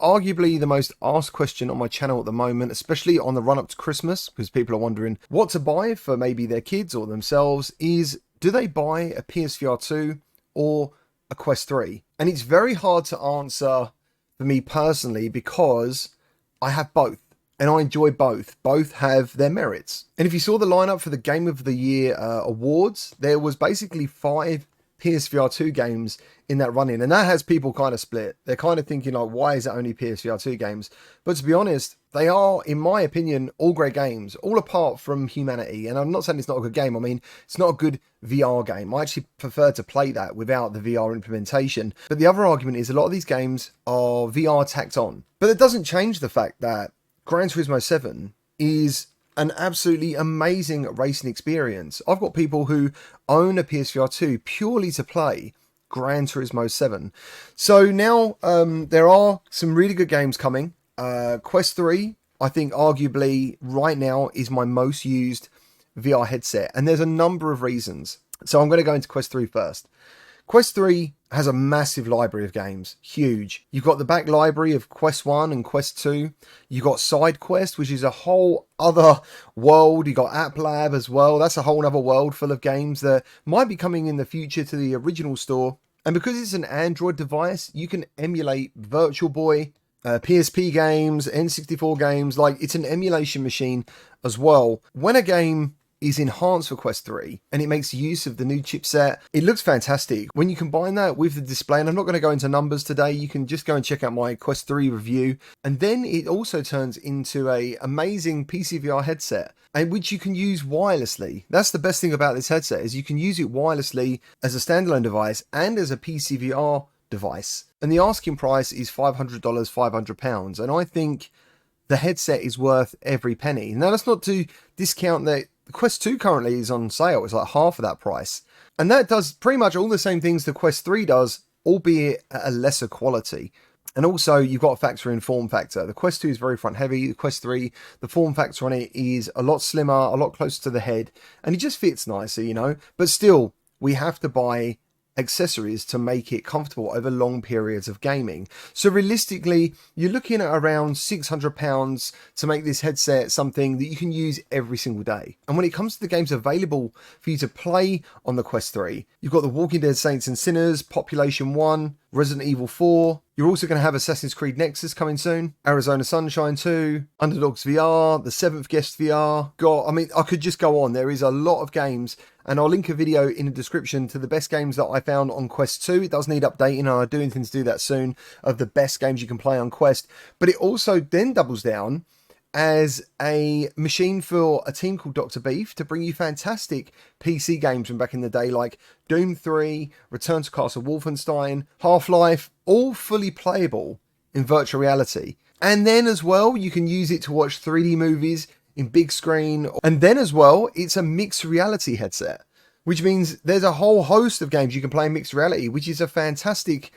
arguably the most asked question on my channel at the moment, especially on the run up to Christmas, because people are wondering what to buy for maybe their kids or themselves, is do they buy a PSVR2 or a Quest 3? And it's very hard to answer for me personally because I have both and I enjoy both. Both have their merits. And if you saw the lineup for the Game of the Year awards, there was basically 5 PSVR2 games in that run-in, and that has people kind of split. They're kind of thinking like, why is it only PSVR2 games? But to be honest, they are, in my opinion, all great games, all apart from Humanity. And I'm not saying it's not a good game. I mean, it's not a good VR game. I actually prefer to play that without the VR implementation. But the other argument is a lot of these games are VR tacked on. But it doesn't change the fact that Gran Turismo 7 is an absolutely amazing racing experience. I've got people who own a PSVR 2 purely to play Gran Turismo 7. So now there are some really good games coming. Quest 3, I think arguably right now is my most used VR headset. And there's a number of reasons. So I'm going to go into Quest 3 first. Quest 3 has a massive library of games, huge. You've got the back library of Quest 1 and Quest 2. You've got Side Quest, which is a whole other world. You've got App Lab as well. That's a whole other world full of games that might be coming in the future to the original store. And because it's an Android device, you can emulate Virtual Boy, PSP games, N64 games. Like, it's an emulation machine as well. When a game is enhanced for Quest 3 and it makes use of the new chipset, it looks fantastic. When you combine that with the display, and I'm not going to go into numbers today, you can just go and check out my Quest 3 review. And then it also turns into a amazing PCVR headset, and which you can use wirelessly. That's the best thing about this headset, is you can use it wirelessly as a standalone device and as a PCVR device. And the asking price is $500, £500. And I think the headset is worth every penny. Now, that's not to discount that the Quest 2 currently is on sale. It's like half of that price. And that does pretty much all the same things the Quest 3 does, albeit at a lesser quality. And also, you've got to factor in form factor. The Quest 2 is very front heavy. The Quest 3, the form factor on it is a lot slimmer, a lot closer to the head. And it just fits nicer, you know. But still, we have to buy accessories to make it comfortable over long periods of gaming. So realistically, you're looking at around £600 to make this headset something that you can use every single day. And when it comes to the games available for you to play on the Quest 3, you've got The Walking Dead Saints and Sinners, Population 1, Resident Evil 4. You're also going to have Assassin's Creed Nexus coming soon, Arizona Sunshine 2, Underdogs VR, The Seventh Guest VR. God, I mean, I could just go on. There is a lot of games, and I'll link a video in the description to the best games that I found on Quest 2. It does need updating, and I do intend to do that soon, of the best games you can play on Quest. But it also then doubles down as a machine for a team called Dr. Beef to bring you fantastic PC games from back in the day, like Doom 3, Return to Castle Wolfenstein, Half-Life, all fully playable in virtual reality. And then as well, you can use it to watch 3D movies in big screen. And then as well, it's a mixed reality headset, which means there's a whole host of games you can play in mixed reality, which is a fantastic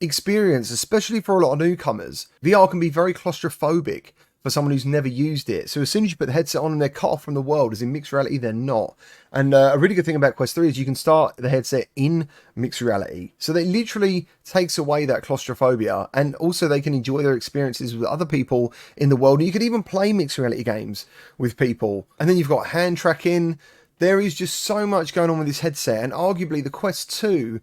experience, especially for a lot of newcomers. VR can be very claustrophobic for someone who's never used it. So as soon as you put the headset on and they're cut off from the world, as in mixed reality, they're not. And a really good thing about Quest 3 is you can start the headset in mixed reality. So that literally takes away that claustrophobia, and also they can enjoy their experiences with other people in the world. And you can even play mixed reality games with people. And then you've got hand tracking. There is just so much going on with this headset, and arguably the Quest 2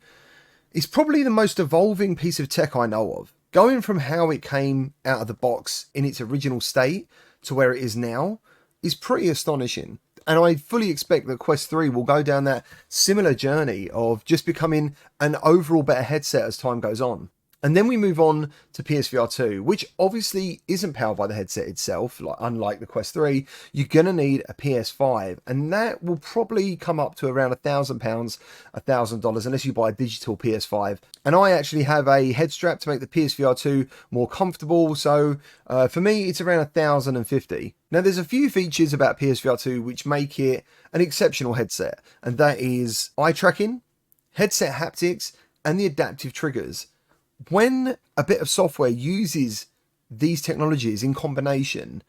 is probably the most evolving piece of tech I know of. Going from how it came out of the box in its original state to where it is now is pretty astonishing. And I fully expect that Quest 3 will go down that similar journey of just becoming an overall better headset as time goes on. And then we move on to PSVR 2, which obviously isn't powered by the headset itself, like unlike the Quest 3. You're going to need a PS5, and that will probably come up to around £1,000, $1,000, unless you buy a digital PS5. And I actually have a head strap to make the PSVR 2 more comfortable, so for me, it's around £1,050. Now, there's a few features about PSVR 2 which make it an exceptional headset, and that is eye tracking, headset haptics, and the adaptive triggers. When a bit of software uses these technologies in combination,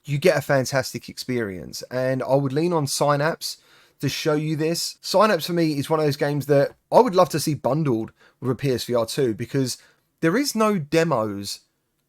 you get a fantastic experience. And I would lean on Synapse to show you this. Synapse for me is one of those games that I would love to see bundled with a PSVR 2, because there is no demos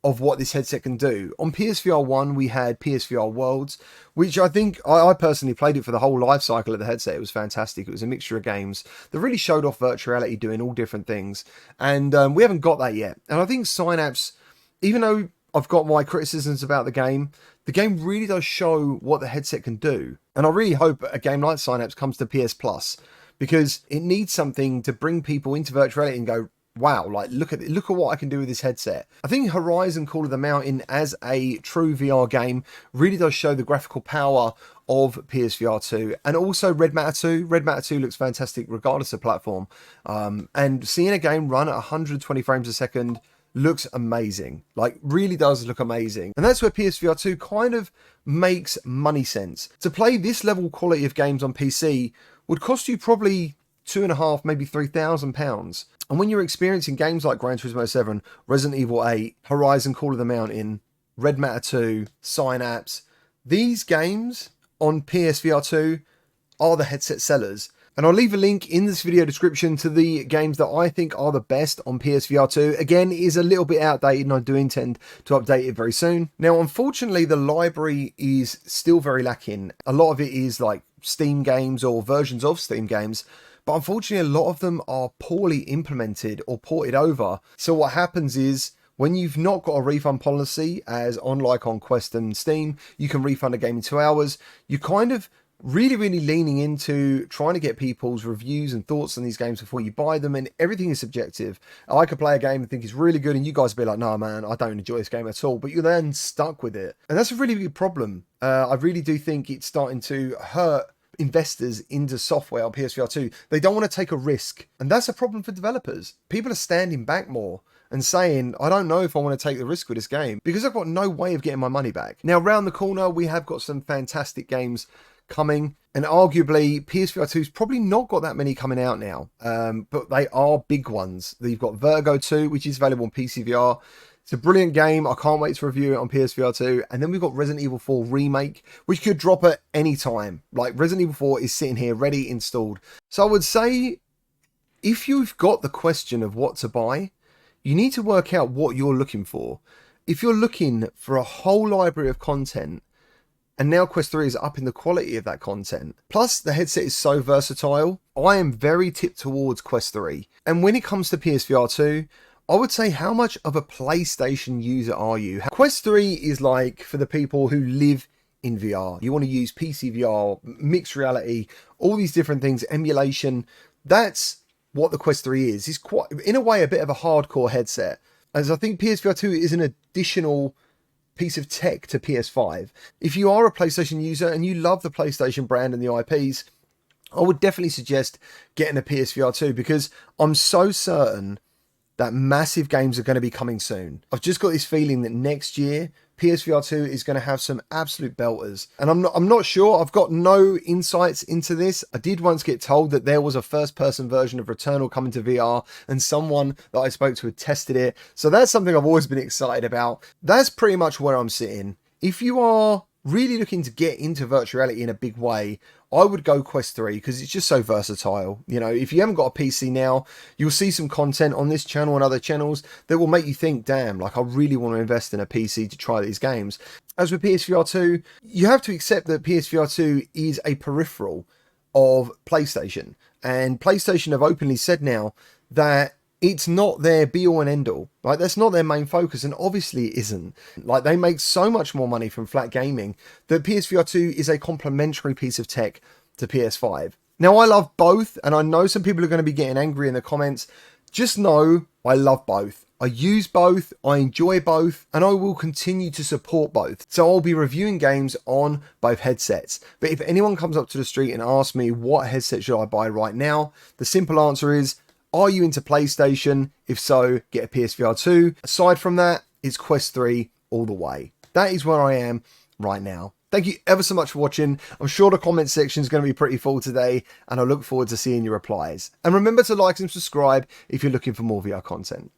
of what this headset can do. On PSVR 1, we had PSVR Worlds, which I think, I personally played it for the whole life cycle of the headset. It was fantastic. It was a mixture of games that really showed off virtual reality doing all different things. And we haven't got that yet. And I think Synapse, even though I've got my criticisms about the game really does show what the headset can do. And I really hope a game like Synapse comes to PS Plus, because it needs something to bring people into virtual reality and go, wow, like look at what I can do with this headset. I think Horizon Call of the Mountain as a true VR game really does show the graphical power of PSVR2, and also Red Matter 2. Red Matter 2 looks fantastic regardless of platform. And seeing a game run at 120 frames a second looks amazing, like really does look amazing. And that's where PSVR 2 kind of makes money sense. To play this level quality of games on PC would cost you probably £2,500, maybe £3,000. And when you're experiencing games like Gran Turismo 7, Resident Evil 8, Horizon Call of the Mountain, Red Matter 2, Synapse, these games on PSVR 2 are the headset sellers. And I'll leave a link in this video description to the games that I think are the best on PSVR 2. Again, it is a little bit outdated and I do intend to update it very soon. Now, unfortunately, the library is still very lacking. A lot of it is like Steam games or versions of Steam games, but unfortunately, a lot of them are poorly implemented or ported over. So what happens is, when you've not got a refund policy, as unlike on Quest and Steam, you can refund a game in 2 hours, you kind of really leaning into trying to get people's reviews and thoughts on these games before you buy them, and everything is subjective. I could play a game and think it's really good, and you guys be like, no man, I don't enjoy this game at all, but you're then stuck with it. And that's a really big problem. I really do think it's starting to hurt investors into software on PSVR 2. They don't want to take a risk, and that's a problem for developers. People are standing back more and saying, I don't know if I want to take the risk with this game because I've got no way of getting my money back. Now, around the corner, we have got some fantastic games coming, and arguably PSVR 2's probably not got that many coming out now, but they are big ones. You've got Vergo 2, which is available on PCVR. It's a brilliant game. I can't wait to review it on PSVR 2. And then we've got Resident Evil 4 Remake, which could drop at any time. Like, Resident Evil 4 is sitting here ready, installed. So I would say, if you've got the question of what to buy, you need to work out what you're looking for. If you're looking for a whole library of content, and now Quest 3 is upping the quality of that content, plus the headset is so versatile, I am very tipped towards Quest 3. And when it comes to PSVR 2, I would say, how much of a PlayStation user are you? Quest 3 is like for the people who live in VR. You want to use PCVR, mixed reality, all these different things, emulation. That's what the Quest 3 is. It's quite, in a way, a bit of a hardcore headset. As I think PSVR 2 is an additional piece of tech to PS5. If you are a PlayStation user and you love the PlayStation brand and the IPs, I would definitely suggest getting a PSVR 2, because I'm so certain that massive games are going to be coming soon. I've just got this feeling that next year PSVR 2 is going to have some absolute belters, and I'm not sure. I've got no insights into this. I did once get told that there was a first-person version of Returnal coming to VR, and someone that I spoke to had tested it. So that's something I've always been excited about. That's pretty much where I'm sitting. If you are really looking to get into virtual reality in a big way, I would go Quest 3, because it's just so versatile. You know, if you haven't got a PC now, you'll see some content on this channel and other channels that will make you think, damn, like I really want to invest in a PC to try these games. As with PSVR 2, you have to accept that PSVR 2 is a peripheral of PlayStation. And PlayStation have openly said now that it's not their be-all and end-all. Like, that's not their main focus, and obviously it isn't. Like, they make so much more money from flat gaming that PSVR 2 is a complementary piece of tech to PS5. Now, I love both, and I know some people are going to be getting angry in the comments. Just know I love both. I use both, I enjoy both, and I will continue to support both. So I'll be reviewing games on both headsets. But if anyone comes up to the street and asks me what headset should I buy right now, the simple answer is, are you into PlayStation? If so, get a PSVR 2. Aside from that, it's Quest 3 all the way. That is where I am right now. Thank you ever so much for watching. I'm sure the comment section is going to be pretty full today, and I look forward to seeing your replies. And remember to like and subscribe if you're looking for more VR content.